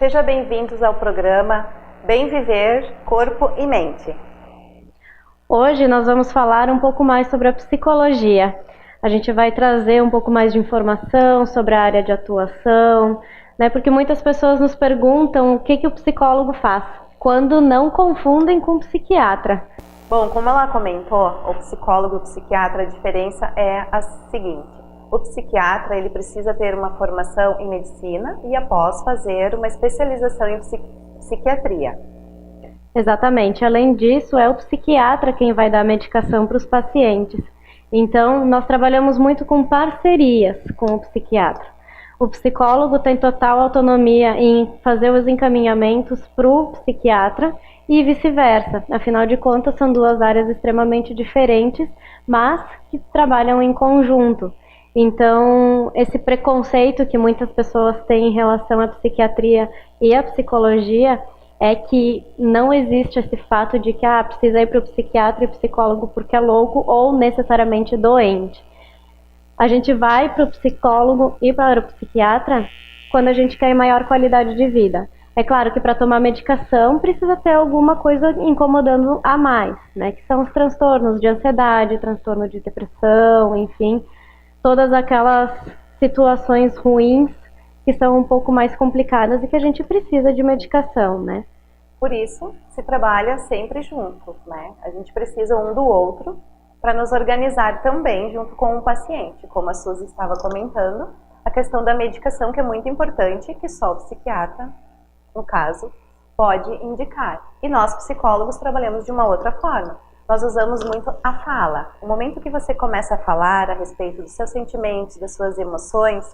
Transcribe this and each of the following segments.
Sejam bem-vindos ao programa Bem Viver, Corpo e Mente. Hoje nós vamos falar um pouco mais sobre a psicologia. A gente vai trazer um pouco mais de informação sobre a área de atuação, né? Porque muitas pessoas nos perguntam o que o psicólogo faz, quando não confundem com psiquiatra. Bom, como ela comentou, o psicólogo e o psiquiatra, a diferença é a seguinte. O psiquiatra, ele precisa ter uma formação em medicina e após fazer uma especialização em psiquiatria. Exatamente. Além disso, é o psiquiatra quem vai dar a medicação para os pacientes. Então, nós trabalhamos muito com parcerias com o psiquiatra. O psicólogo tem total autonomia em fazer os encaminhamentos para o psiquiatra e vice-versa. Afinal de contas, são duas áreas extremamente diferentes, mas que trabalham em conjunto. Então, esse preconceito que muitas pessoas têm em relação à psiquiatria e à psicologia é que não existe esse fato de que precisa ir para o psiquiatra e psicólogo porque é louco ou necessariamente doente. A gente vai para o psicólogo e para o psiquiatra quando a gente quer maior qualidade de vida. É claro que para tomar medicação precisa ter alguma coisa incomodando a mais, né? Que são os transtornos de ansiedade, transtorno de depressão, enfim, todas aquelas situações ruins que são um pouco mais complicadas e que a gente precisa de medicação, né? Por isso, se trabalha sempre junto, né? A gente precisa um do outro para nos organizar também junto com o paciente. Como a Suzy estava comentando, a questão da medicação, que é muito importante, que só o psiquiatra, no caso, pode indicar. E nós, psicólogos, trabalhamos de uma outra forma. Nós usamos muito a fala. No momento que você começa a falar a respeito dos seus sentimentos, das suas emoções,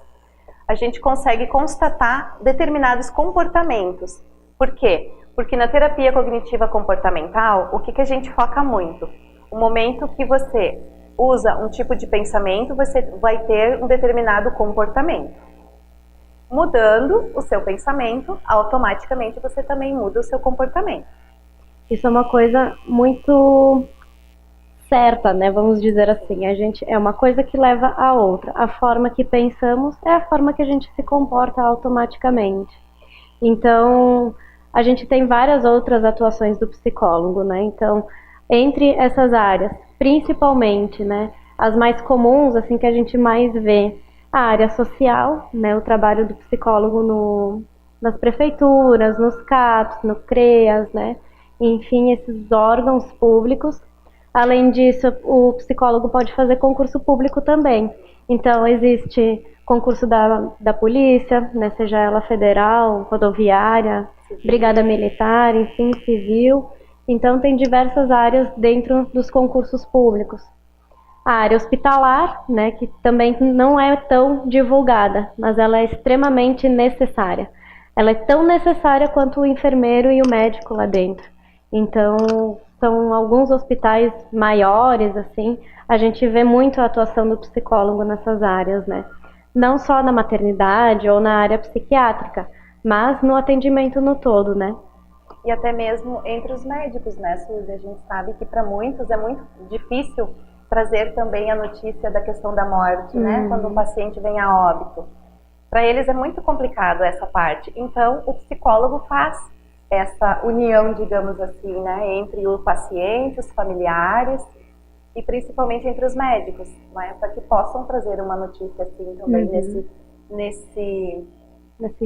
a gente consegue constatar determinados comportamentos. Por quê? Porque na terapia cognitiva comportamental, o que a gente foca muito? O momento que você usa um tipo de pensamento, você vai ter um determinado comportamento. Mudando o seu pensamento, automaticamente você também muda o seu comportamento. Isso é uma coisa muito certa, né? Vamos dizer assim. É uma coisa que leva a outra. A forma que pensamos é a forma que a gente se comporta automaticamente. Então, a gente tem várias outras atuações do psicólogo, né? Então, entre essas áreas, principalmente, né, as mais comuns, assim, que a gente mais vê, a área social, né, o trabalho do psicólogo nas prefeituras, nos CAPs, no CREAS, né, enfim, esses órgãos públicos. Além disso, o psicólogo pode fazer concurso público também. Então, existe concurso da polícia, né, seja ela federal, rodoviária, brigada militar, enfim, civil. Então, tem diversas áreas dentro dos concursos públicos. A área hospitalar, né, que também não é tão divulgada, mas ela é extremamente necessária. Ela é tão necessária quanto o enfermeiro e o médico lá dentro. Então, são alguns hospitais maiores, assim, a gente vê muito a atuação do psicólogo nessas áreas, né? Não só na maternidade ou na área psiquiátrica, mas no atendimento no todo, né? E até mesmo entre os médicos, né, Suzy? A gente sabe que para muitos é muito difícil trazer também a notícia da questão da morte, né? Quando o paciente vem a óbito. Para eles é muito complicado essa parte. Então, o psicólogo faz essa união, digamos assim, né, entre o paciente, os familiares e principalmente entre os médicos, né, para que possam trazer uma notícia assim também nesse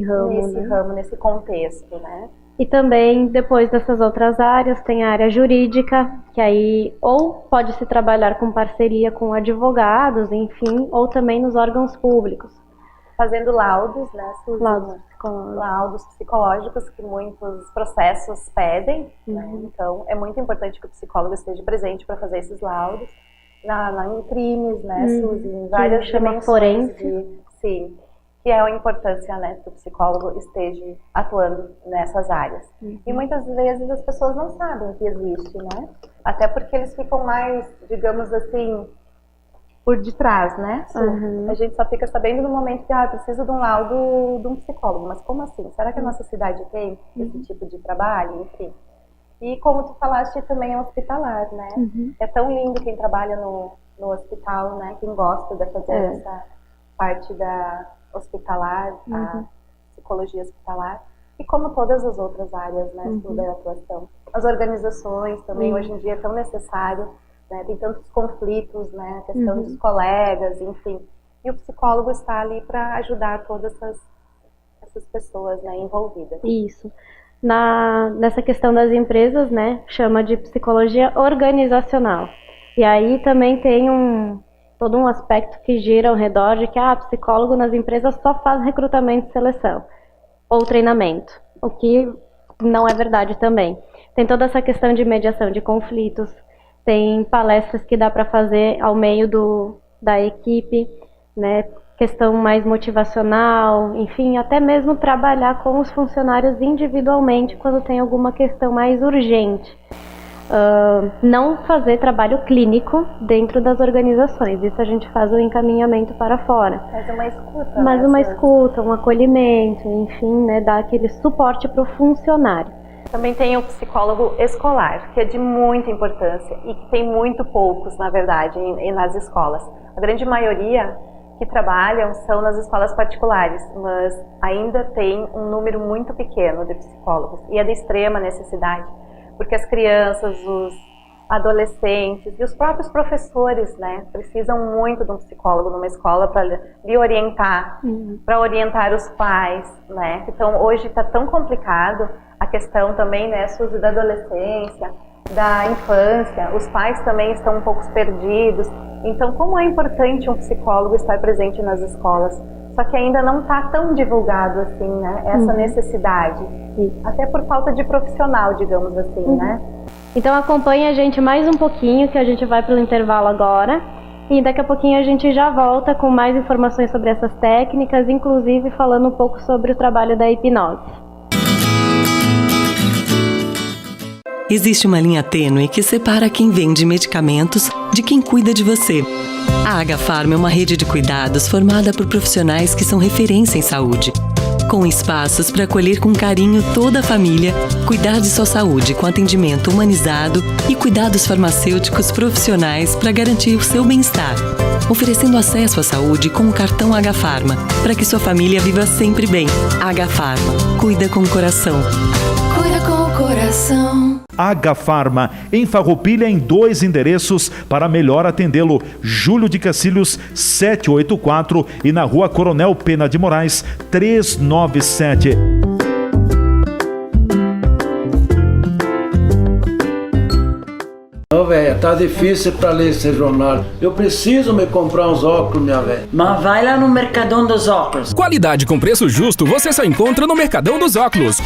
ramo, nesse contexto, né? E também, depois dessas outras áreas, tem a área jurídica, que aí ou pode se trabalhar com parceria com advogados, enfim, ou também nos órgãos públicos. Fazendo laudos, né, Suzy? Laudos psicológicos que muitos processos pedem, né? Então é muito importante que o psicólogo esteja presente para fazer esses laudos em crimes, né, Suzy? Em várias dimensões forense. Sim, que é a importância, né, que o psicólogo esteja atuando nessas áreas. E muitas vezes as pessoas não sabem que existe, né? Até porque eles ficam mais, digamos assim, por detrás, né? A gente só fica sabendo no momento que precisa de um laudo de um psicólogo. Mas como assim? Será que a nossa cidade tem esse tipo de trabalho? Enfim. E como tu falaste, também é hospitalar, né? É tão lindo quem trabalha no hospital, né? Quem gosta de fazer essa parte da hospitalar, a psicologia hospitalar. e como todas as outras áreas, né, da atuação. As organizações também hoje em dia é tão necessário, né, tem tantos conflitos, né, a questão dos colegas, enfim, e o psicólogo está ali para ajudar todas essas pessoas, né, envolvidas. Isso. Nessa questão das empresas, né, chama de psicologia organizacional. E aí também tem todo um aspecto que gira ao redor de que psicólogo nas empresas só faz recrutamento e seleção ou treinamento, o que não é verdade também. Tem toda essa questão de mediação de conflitos, tem palestras que dá para fazer ao meio da equipe, né, questão mais motivacional, enfim, até mesmo trabalhar com os funcionários individualmente quando tem alguma questão mais urgente. Não fazer trabalho clínico dentro das organizações, isso a gente faz o encaminhamento para fora. Mas uma escuta, um acolhimento, enfim, né, dar aquele suporte para o funcionário. Também tem o psicólogo escolar, que é de muita importância e que tem muito poucos, na verdade, nas escolas. A grande maioria que trabalham são nas escolas particulares, mas ainda tem um número muito pequeno de psicólogos e é de extrema necessidade, porque as crianças, os adolescentes e os próprios professores, né, precisam muito de um psicólogo numa escola para lhe orientar, para orientar os pais, né. Então hoje está tão complicado a questão também, né, Suzy, da adolescência, da infância, os pais também estão um pouco perdidos. Então, como é importante um psicólogo estar presente nas escolas? Só que ainda não está tão divulgado assim, né? Essa necessidade. Até por falta de profissional, digamos assim, né? Então acompanhe a gente mais um pouquinho, que a gente vai para o intervalo agora. E daqui a pouquinho a gente já volta com mais informações sobre essas técnicas, inclusive falando um pouco sobre o trabalho da hipnose. Existe uma linha tênue que separa quem vende medicamentos de quem cuida de você. A Agafarma é uma rede de cuidados formada por profissionais que são referência em saúde, com espaços para acolher com carinho toda a família, cuidar de sua saúde com atendimento humanizado e cuidados farmacêuticos profissionais para garantir o seu bem-estar, oferecendo acesso à saúde com o cartão Agafarma, para que sua família viva sempre bem. Agafarma, cuida com o coração. Cuida com o coração. Agafarma, em Farroupilha, em 2 endereços para melhor atendê-lo. Júlio de Cacilhos, 784 e na Rua Coronel Pena de Moraes, 397. Ô, velho, tá difícil pra ler esse jornal. Eu preciso me comprar uns óculos, minha velha. Mas vai lá no Mercadão dos Óculos. Qualidade com preço justo você só encontra no Mercadão dos Óculos.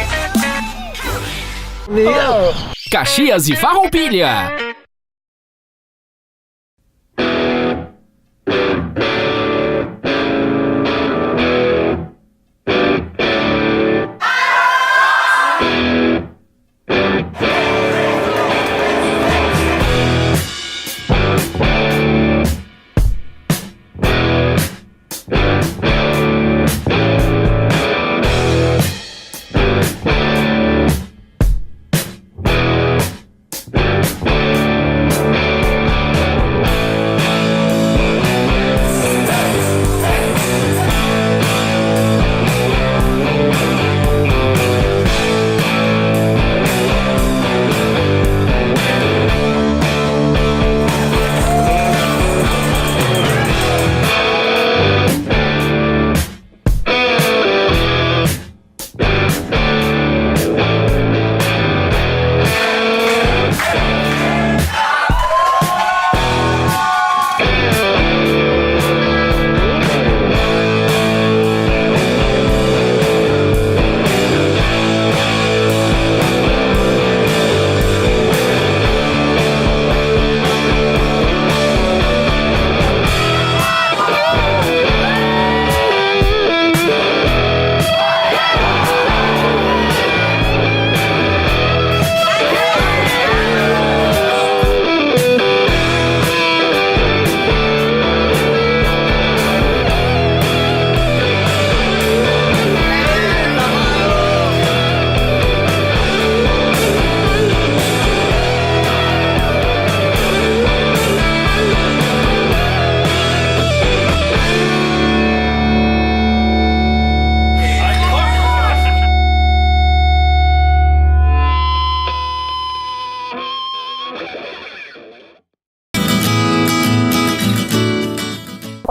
Caxias e Farroupilha.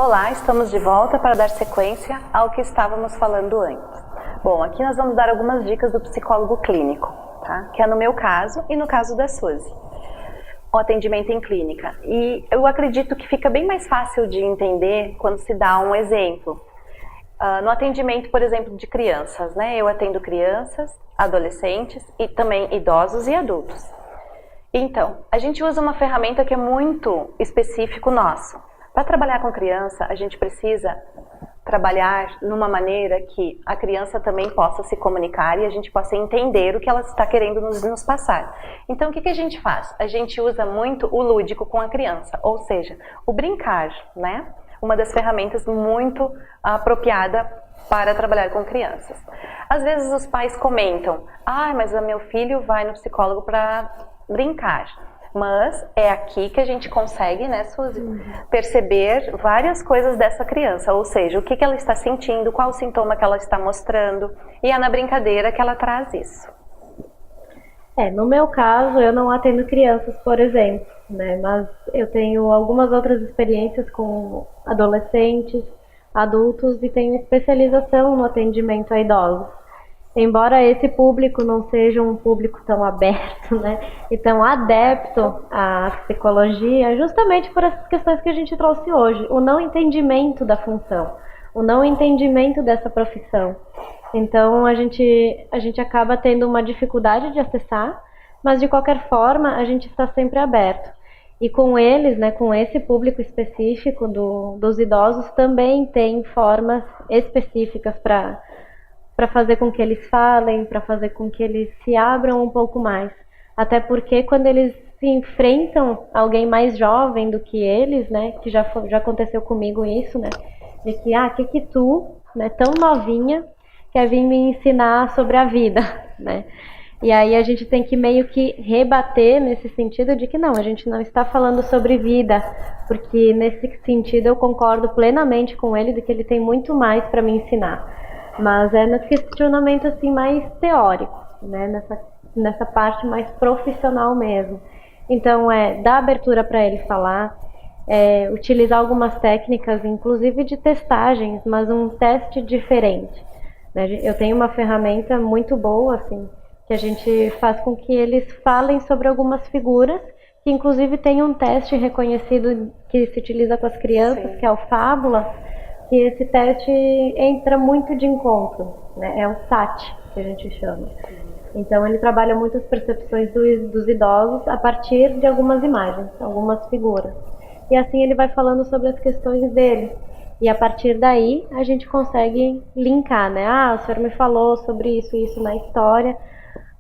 Olá, estamos de volta para dar sequência ao que estávamos falando antes. Bom, aqui nós vamos dar algumas dicas do psicólogo clínico, tá? Que é no meu caso e no caso da Suzy. O atendimento em clínica. E eu acredito que fica bem mais fácil de entender quando se dá um exemplo. No atendimento, por exemplo, de crianças, né? Eu atendo crianças, adolescentes e também idosos e adultos. Então, a gente usa uma ferramenta que é muito específico nosso. Para trabalhar com criança, a gente precisa trabalhar numa maneira que a criança também possa se comunicar e a gente possa entender o que ela está querendo nos passar. Então, o que a gente faz? A gente usa muito o lúdico com a criança, ou seja, o brincar, né? Uma das ferramentas muito apropriada para trabalhar com crianças. Às vezes os pais comentam, mas o meu filho vai no psicólogo para brincar. Mas é aqui que a gente consegue, né, Suzy, perceber várias coisas dessa criança, ou seja, o que ela está sentindo, qual o sintoma que ela está mostrando, e é na brincadeira que ela traz isso. No meu caso, eu não atendo crianças, por exemplo, né, mas eu tenho algumas outras experiências com adolescentes, adultos e tenho especialização no atendimento a idosos. Embora esse público não seja um público tão aberto, né, e tão adepto à psicologia, justamente por essas questões que a gente trouxe hoje, o não entendimento da função, o não entendimento dessa profissão. Então a gente acaba tendo uma dificuldade de acessar, mas de qualquer forma a gente está sempre aberto. E com eles, né, com esse público específico dos idosos, também tem formas específicas para fazer com que eles falem, para fazer com que eles se abram um pouco mais. Até porque quando eles se enfrentam a alguém mais jovem do que eles, né, que já aconteceu comigo isso, né, de que tu, né, tão novinha, quer vir me ensinar sobre a vida, né. E aí a gente tem que meio que rebater nesse sentido de que não, a gente não está falando sobre vida, porque nesse sentido eu concordo plenamente com ele de que ele tem muito mais para me ensinar. Mas é nesse questionamento assim mais teórico, né? Nessa parte mais profissional mesmo. Então dar abertura para ele falar, utilizar algumas técnicas, inclusive de testagens, mas um teste diferente, né? Eu tenho uma ferramenta muito boa, assim, que a gente faz com que eles falem sobre algumas figuras, que inclusive tem um teste reconhecido que se utiliza com as crianças, Sim. que é o Fábula, que esse teste entra muito de encontro, né? É o SAT, que a gente chama. Então ele trabalha muito as percepções dos idosos a partir de algumas imagens, algumas figuras. E assim ele vai falando sobre as questões dele. E a partir daí a gente consegue linkar, né? O senhor me falou sobre isso e isso na história.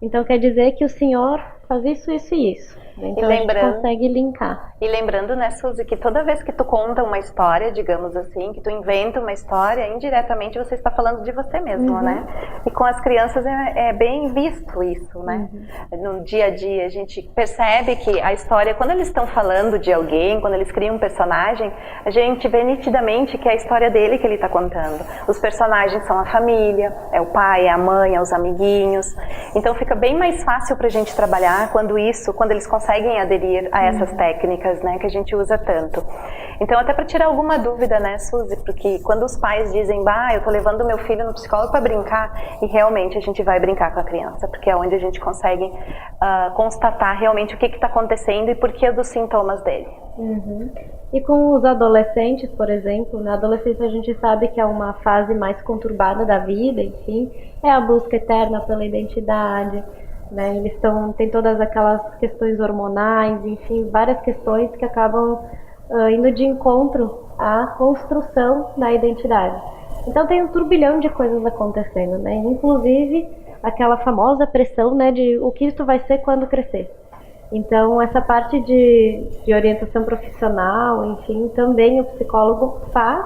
Então quer dizer que o senhor faz isso, isso e isso. Então a gente consegue linkar. E lembrando, né, Suzy, que toda vez que tu conta uma história, digamos assim, que tu inventa uma história, indiretamente você está falando de você mesmo, né? E com as crianças é bem visto isso, né? No dia a dia a gente percebe que a história, quando eles estão falando de alguém, quando eles criam um personagem, a gente vê nitidamente que é a história dele que ele está contando. Os personagens são a família, é o pai, é a mãe, é os amiguinhos. Então fica bem mais fácil pra gente trabalhar quando eles conseguem aderir a essas técnicas, né, que a gente usa tanto. Então, até para tirar alguma dúvida, né, Suzy, porque quando os pais dizem, eu tô levando meu filho no psicólogo para brincar, e realmente a gente vai brincar com a criança, porque é onde a gente consegue constatar realmente o que está acontecendo e por que dos sintomas dele. E com os adolescentes, por exemplo, na adolescência a gente sabe que é uma fase mais conturbada da vida, enfim, é a busca eterna pela identidade, né? Eles têm todas aquelas questões hormonais, enfim, várias questões que acabam indo de encontro à construção da identidade. Então tem um turbilhão de coisas acontecendo, né? Inclusive aquela famosa pressão, né, de o que tu vai ser quando crescer. Então essa parte de orientação profissional, enfim, também o psicólogo faz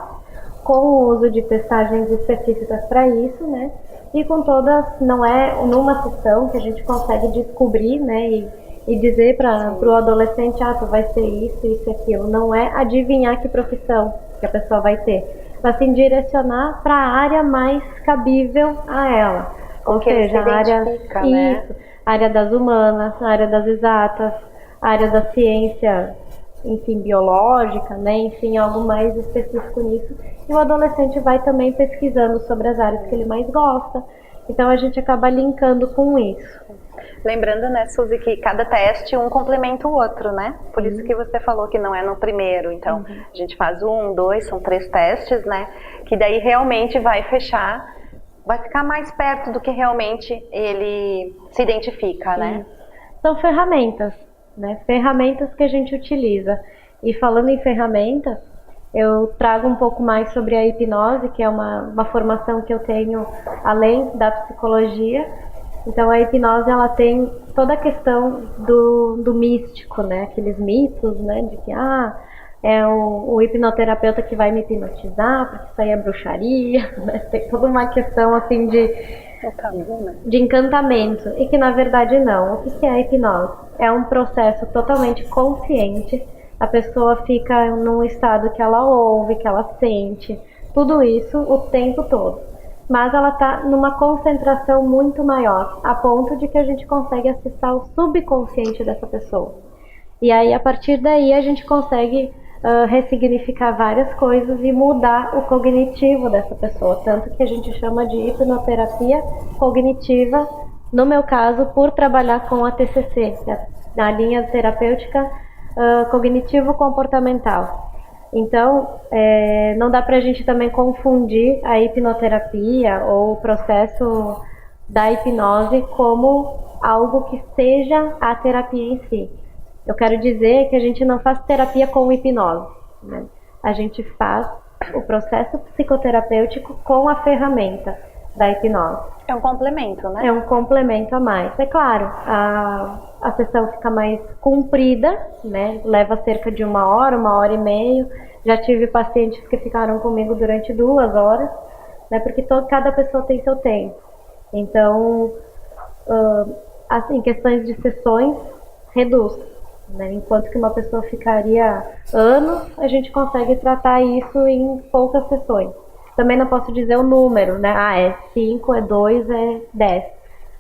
com o uso de testagens específicas para isso, né? E com todas, não é numa sessão que a gente consegue descobrir, né, e dizer para o adolescente, tu vai ser isso, isso e aquilo. Não é adivinhar que profissão que a pessoa vai ter, mas sim direcionar para a área mais cabível a ela. Ou seja, a área, né? a área das humanas, a área das exatas, a área da ciência enfim, biológica, né? Enfim, algo mais específico nisso. E o adolescente vai também pesquisando sobre as áreas que ele mais gosta. Então a gente acaba linkando com isso. Lembrando, né, Suzy, que cada teste um complementa o outro, né? Por isso que você falou que não é no primeiro. Então, a gente faz 1, 2, são 3 testes, né? Que daí realmente vai fechar, vai ficar mais perto do que realmente ele se identifica, né? São ferramentas, né? Ferramentas que a gente utiliza. E falando em ferramentas, eu trago um pouco mais sobre a hipnose, que é uma formação que eu tenho além da psicologia. Então a hipnose, ela tem toda a questão do místico, né? Aqueles mitos, né? De que é o hipnoterapeuta que vai me hipnotizar, porque isso aí é bruxaria, né? Tem toda uma questão assim de encantamento, e que na verdade não. O que é a hipnose? É um processo totalmente consciente. A pessoa fica num estado que ela ouve, que ela sente, tudo isso o tempo todo. Mas ela está numa concentração muito maior, a ponto de que a gente consegue acessar o subconsciente dessa pessoa. E aí, a partir daí, a gente consegue ressignificar várias coisas e mudar o cognitivo dessa pessoa. Tanto que a gente chama de hipnoterapia cognitiva, no meu caso, por trabalhar com a TCC, que é a linha terapêutica cognitivo-comportamental. Então, não dá para a gente também confundir a hipnoterapia ou o processo da hipnose como algo que seja a terapia em si. Eu quero dizer que a gente não faz terapia com hipnose, né? A gente faz o processo psicoterapêutico com a ferramenta da hipnose. É um complemento, né? É um complemento a mais. É claro, a sessão fica mais comprida, né? Leva cerca de 1 hora e meia. Já tive pacientes que ficaram comigo durante 2 horas, né? Porque cada pessoa tem seu tempo. Então, em questões de sessões, reduz, né? Enquanto que uma pessoa ficaria anos, a gente consegue tratar isso em poucas sessões. Também não posso dizer o número, né? É 5, é 2, é 10.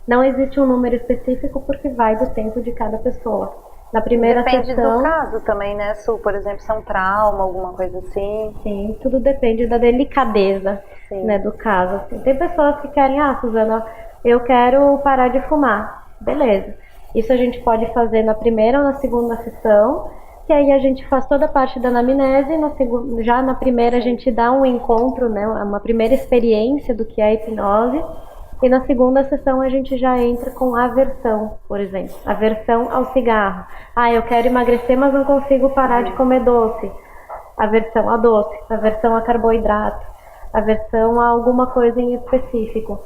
Não existe um número específico porque vai do tempo de cada pessoa. Na primeira depende sessão, do caso também, né, Su? Por exemplo, se é um trauma, alguma coisa assim. Sim, tudo depende da delicadeza, né, do caso. Assim. Tem pessoas que querem, Suzana, eu quero parar de fumar. Beleza. Isso a gente pode fazer na primeira ou na segunda sessão, que aí a gente faz toda a parte da anamnese, já na primeira a gente dá um encontro, né, uma primeira experiência do que é a hipnose, e na segunda sessão a gente já entra com aversão, por exemplo, aversão ao cigarro. Eu quero emagrecer, mas não consigo parar de comer doce. Aversão a doce, aversão a carboidrato, aversão a alguma coisa em específico.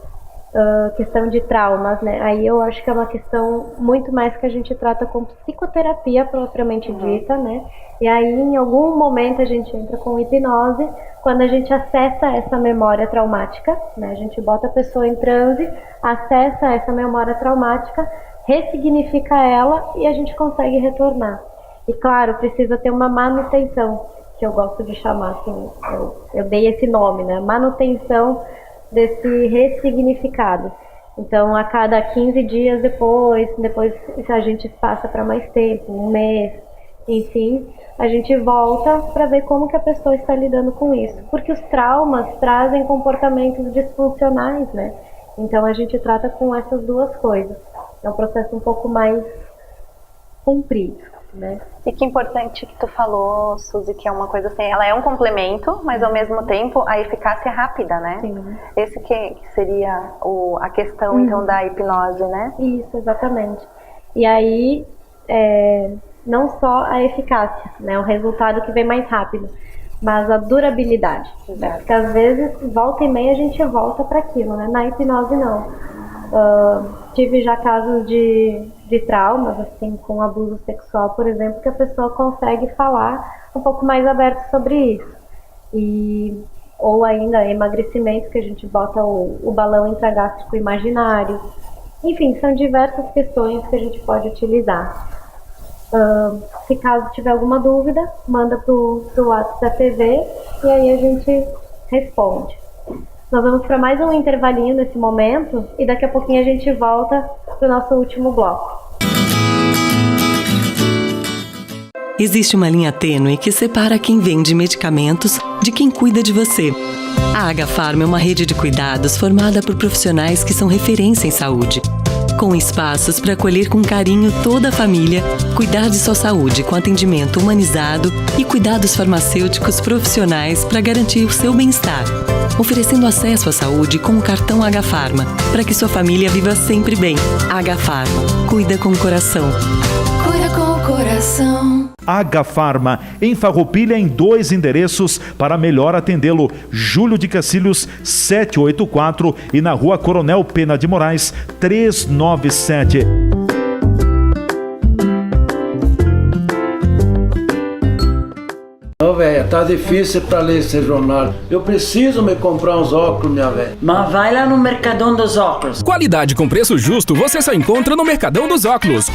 Questão de traumas, né? Aí eu acho que é uma questão muito mais que a gente trata com psicoterapia propriamente dita, né? E aí em algum momento a gente entra com hipnose, quando a gente acessa essa memória traumática, né? A gente bota a pessoa em transe, acessa essa memória traumática, ressignifica ela e a gente consegue retornar. E claro, precisa ter uma manutenção, que eu gosto de chamar assim, eu dei esse nome, né? Manutenção desse ressignificado. Então, a cada 15 dias depois a gente passa para mais tempo, 1 mês, enfim, a gente volta para ver como que a pessoa está lidando com isso. Porque os traumas trazem comportamentos disfuncionais, né? Então, a gente trata com essas duas coisas. É um processo um pouco mais comprido, né? E que importante que tu falou, Suzy, que é uma coisa assim, ela é um complemento, mas ao mesmo tempo a eficácia é rápida, né? Sim. Esse que seria a questão, então, da hipnose, né? Isso, exatamente. E aí, não só a eficácia, né? O resultado que vem mais rápido, mas a durabilidade. Né? Porque às vezes, volta e meia, a gente volta para aquilo, né? Na hipnose, não. Tive já casos de traumas, assim, com abuso sexual, por exemplo, que a pessoa consegue falar um pouco mais aberto sobre isso. Ou ainda emagrecimento, que a gente bota o balão intragástrico imaginário. Enfim, são diversas questões que a gente pode utilizar. Se caso tiver alguma dúvida, manda pro WhatsApp da TV e aí a gente responde. Nós vamos para mais um intervalinho nesse momento e daqui a pouquinho a gente volta para o nosso último bloco. Existe uma linha tênue que separa quem vende medicamentos de quem cuida de você. A Agafarma é uma rede de cuidados formada por profissionais que são referência em saúde. Com espaços para acolher com carinho toda a família, cuidar de sua saúde com atendimento humanizado e cuidados farmacêuticos profissionais para garantir o seu bem-estar. Oferecendo acesso à saúde com o cartão Agafarma, para que sua família viva sempre bem. Agafarma, cuida com o coração. Cuida com o coração. Agafarma, em Farroupilha em 2 endereços para melhor atendê-lo. Júlio de Cacilhos 784 e na Rua Coronel Pena de Moraes 397. Ô, velho, tá difícil pra ler esse jornal. Eu preciso me comprar uns óculos, minha velha. Mas vai lá no Mercadão dos Óculos. Qualidade com preço justo você só encontra no Mercadão dos Óculos.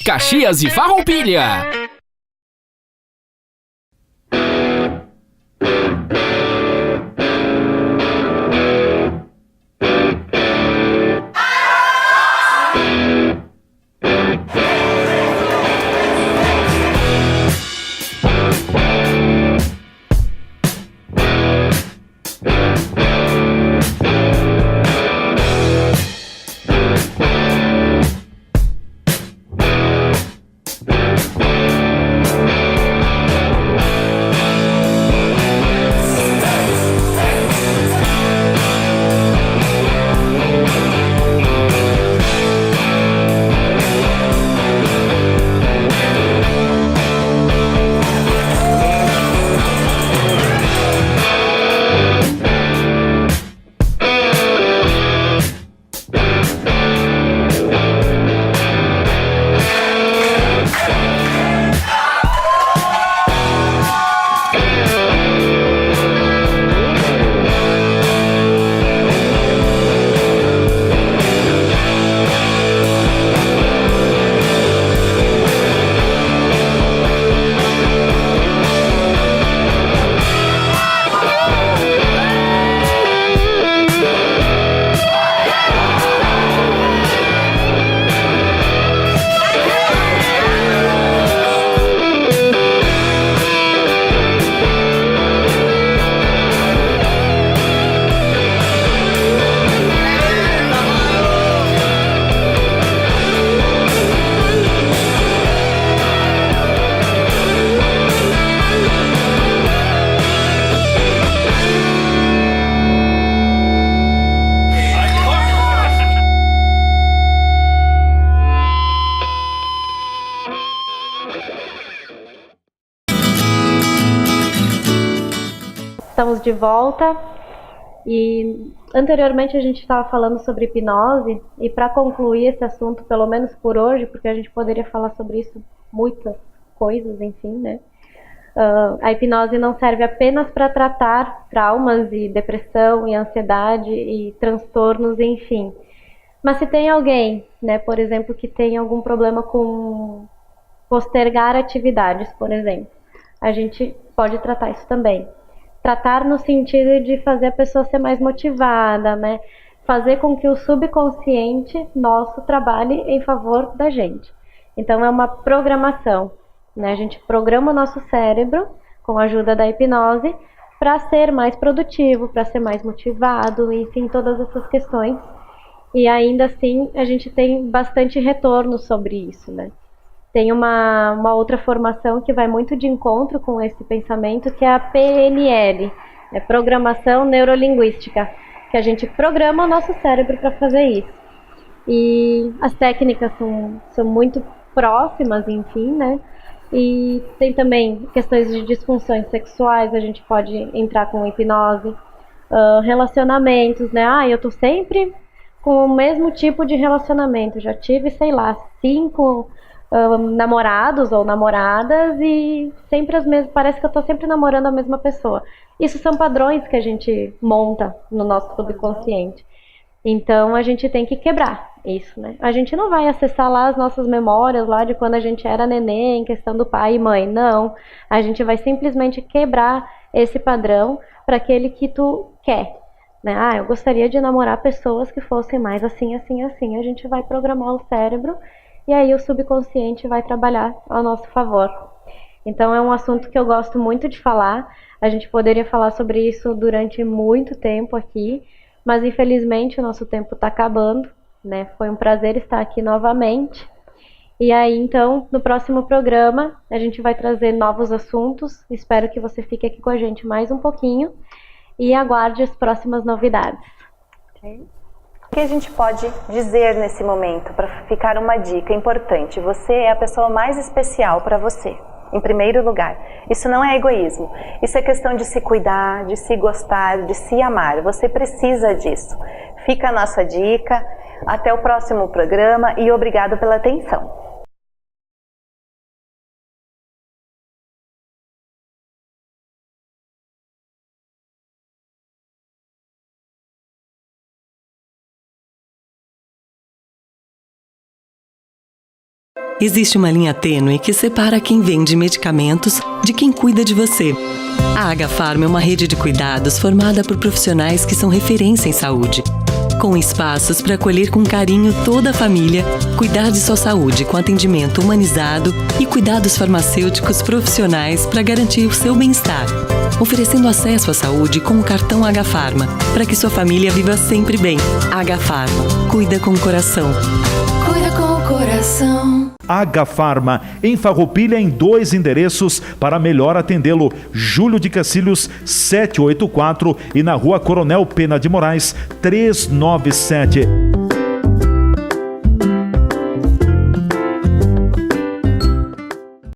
Caxias e Farroupilha. Estamos de volta e anteriormente a gente estava falando sobre hipnose e para concluir esse assunto, pelo menos por hoje, porque a gente poderia falar sobre isso muitas coisas, enfim, né? A hipnose não serve apenas para tratar traumas e depressão e ansiedade e transtornos, enfim. Mas se tem alguém, né, por exemplo, que tem algum problema com postergar atividades, por exemplo, a gente pode tratar isso também. Tratar no sentido de fazer a pessoa ser mais motivada, né? Fazer com que o subconsciente nosso trabalhe em favor da gente. Então é uma programação, né? A gente programa o nosso cérebro com a ajuda da hipnose para ser mais produtivo, para ser mais motivado, enfim, todas essas questões. E ainda assim a gente tem bastante retorno sobre isso, né? Tem uma outra formação que vai muito de encontro com esse pensamento, que é a PNL, é Programação Neurolinguística, que a gente programa o nosso cérebro para fazer isso. E as técnicas são muito próximas, enfim, né? E tem também questões de disfunções sexuais, a gente pode entrar com hipnose, relacionamentos, né? Eu tô sempre com o mesmo tipo de relacionamento, já tive, sei lá, 5 namorados ou namoradas e sempre as mesmas, parece que eu tô sempre namorando a mesma pessoa. Isso são padrões que a gente monta no nosso subconsciente. Então a gente tem que quebrar isso, né? A gente não vai acessar lá as nossas memórias lá de quando a gente era neném, em questão do pai e mãe, não. A gente vai simplesmente quebrar esse padrão para aquele que tu quer, né? Eu gostaria de namorar pessoas que fossem mais assim, assim, assim. A gente vai programar o cérebro e aí o subconsciente vai trabalhar ao nosso favor. Então é um assunto que eu gosto muito de falar. A gente poderia falar sobre isso durante muito tempo aqui, mas infelizmente o nosso tempo está acabando, né? Foi um prazer estar aqui novamente. E aí, então, no próximo programa, a gente vai trazer novos assuntos. Espero que você fique aqui com a gente mais um pouquinho e aguarde as próximas novidades. Okay. O que a gente pode dizer nesse momento para ficar uma dica importante? Você é a pessoa mais especial para você, em primeiro lugar. Isso não é egoísmo. Isso é questão de se cuidar, de se gostar, de se amar. Você precisa disso. Fica a nossa dica. Até o próximo programa e obrigado pela atenção. Existe uma linha tênue que separa quem vende medicamentos de quem cuida de você. A Agafarma é uma rede de cuidados formada por profissionais que são referência em saúde. Com espaços para acolher com carinho toda a família, cuidar de sua saúde com atendimento humanizado e cuidados farmacêuticos profissionais para garantir o seu bem-estar. Oferecendo acesso à saúde com o cartão Agafarma, para que sua família viva sempre bem. Agafarma, cuida com o coração. Cuida com o coração. Agafarma, em Farroupilha, em 2 endereços para melhor atendê-lo. Júlio de Cacilhos, 784 e na Rua Coronel Pena de Moraes, 397.